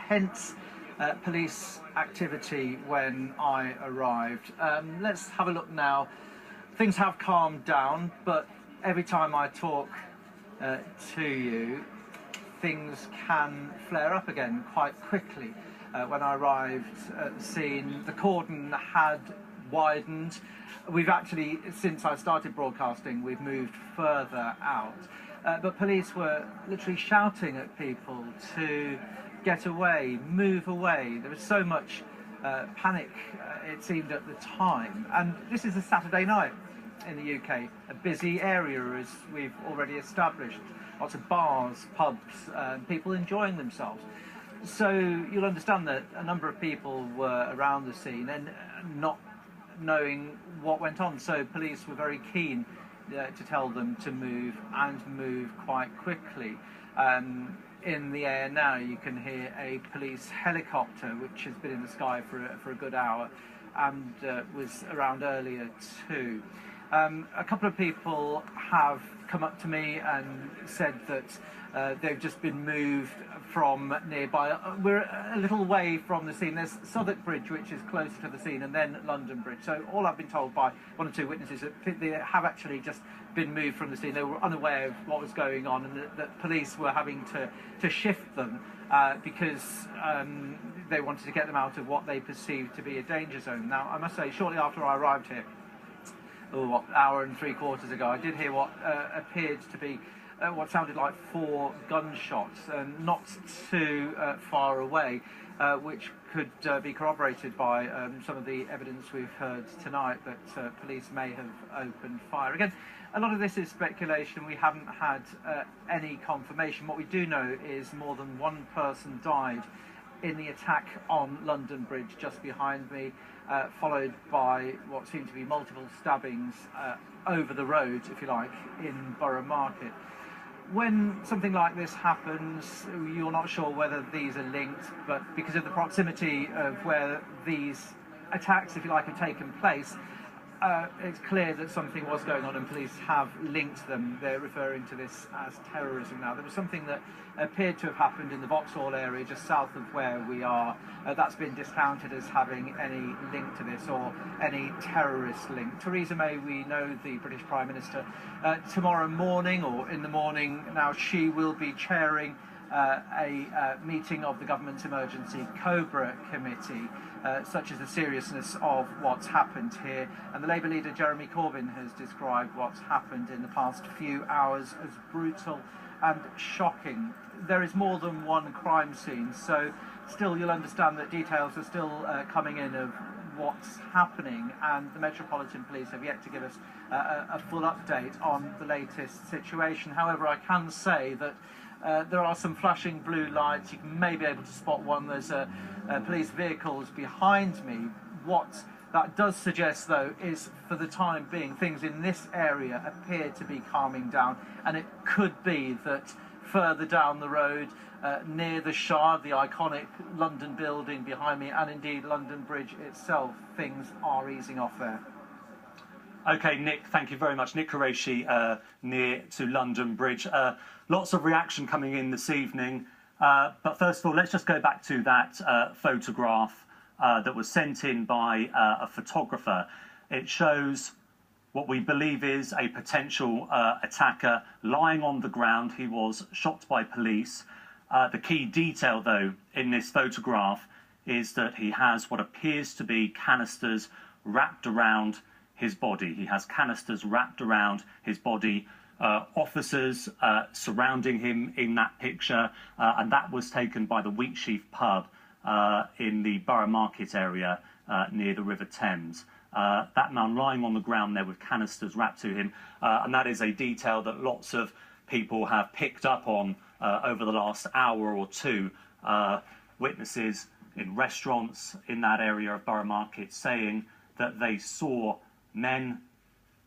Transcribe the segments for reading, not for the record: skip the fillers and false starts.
intense police activity when I arrived. Let's have a look now. Things have calmed down, but every time I talk to you, things can flare up again quite quickly. When I arrived at the scene, the cordon had widened. We've actually, since I started broadcasting, we've moved further out. But police were literally shouting at people to get away, move away. There was so much panic, it seemed, at the time. And this is a Saturday night in the UK, a busy area, as we've already established. Lots of bars, pubs, people enjoying themselves. So you'll understand that a number of people were around the scene and not knowing what went on. So police were very keen to tell them to move, and move quite quickly. In the air now you can hear a police helicopter which has been in the sky for a good hour, and was around earlier too. A couple of people have come up to me and said that they've just been moved from nearby. We're a little way from the scene. There's Southwark Bridge, which is closer to the scene, and then London Bridge. So all I've been told by one or two witnesses that they have actually just been moved from the scene. They were unaware of what was going on, and that police were having to shift them because they wanted to get them out of what they perceived to be a danger zone. Now, I must say, shortly after I arrived here, an hour and 3/4 ago, I did hear what appeared to be what sounded like 4 gunshots, not too far away, which could be corroborated by some of the evidence we've heard tonight that police may have opened fire. Again, a lot of this is speculation. We haven't had any confirmation. What we do know is more than one person died in the attack on London Bridge just behind me, followed by what seemed to be multiple stabbings over the road, if you like, in Borough Market. When something like this happens, you're not sure whether these are linked, but because of the proximity of where these attacks, if you like, have taken place, it's clear that something was going on, and police have linked them. They're referring to this as terrorism now. There was something that appeared to have happened in the Vauxhall area just south of where we are. That's been discounted as having any link to this or any terrorist link. Theresa May, we know, the British Prime Minister, tomorrow morning, or in the morning now, she will be chairing a meeting of the government's emergency Cobra committee, such as the seriousness of what's happened here. And the Labour leader Jeremy Corbyn has described what's happened in the past few hours as brutal and shocking. There is more than one crime scene, so still you'll understand that details are still coming in of what's happening, and the Metropolitan Police have yet to give us a full update on the latest situation. However, I can say that there are some flashing blue lights. You may be able to spot one. There's police vehicles behind me. What that does suggest, though, is for the time being, things in this area appear to be calming down, and it could be that further down the road, near the Shard, the iconic London building behind me, and indeed London Bridge itself, things are easing off there. OK, Nick, thank you very much. Nick Qureshi, near to London Bridge. Lots of reaction coming in this evening. But first of all, let's just go back to that photograph that was sent in by a photographer. It shows what we believe is a potential attacker lying on the ground. He was shot by police. The key detail, though, in this photograph is that he has what appears to be canisters wrapped around his body. He has canisters wrapped around his body. Officers surrounding him in that picture, and that was taken by the Wheatsheaf pub in the Borough Market area near the River Thames. That man lying on the ground there with canisters wrapped to him, and that is a detail that lots of people have picked up on over the last hour or two. Witnesses in restaurants in that area of Borough Market saying that they saw men,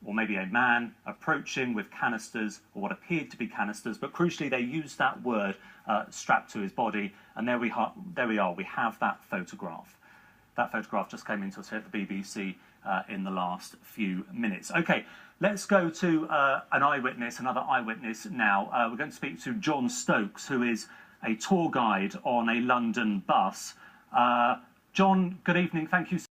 or maybe a man, approaching with canisters, or what appeared to be canisters, but crucially they used that word, strapped to his body, and there we are, we have that photograph. That photograph just came into us here at the BBC in the last few minutes. OK, let's go to another eyewitness now. We're going to speak to John Stokes, who is a tour guide on a London bus. John, good evening. Thank you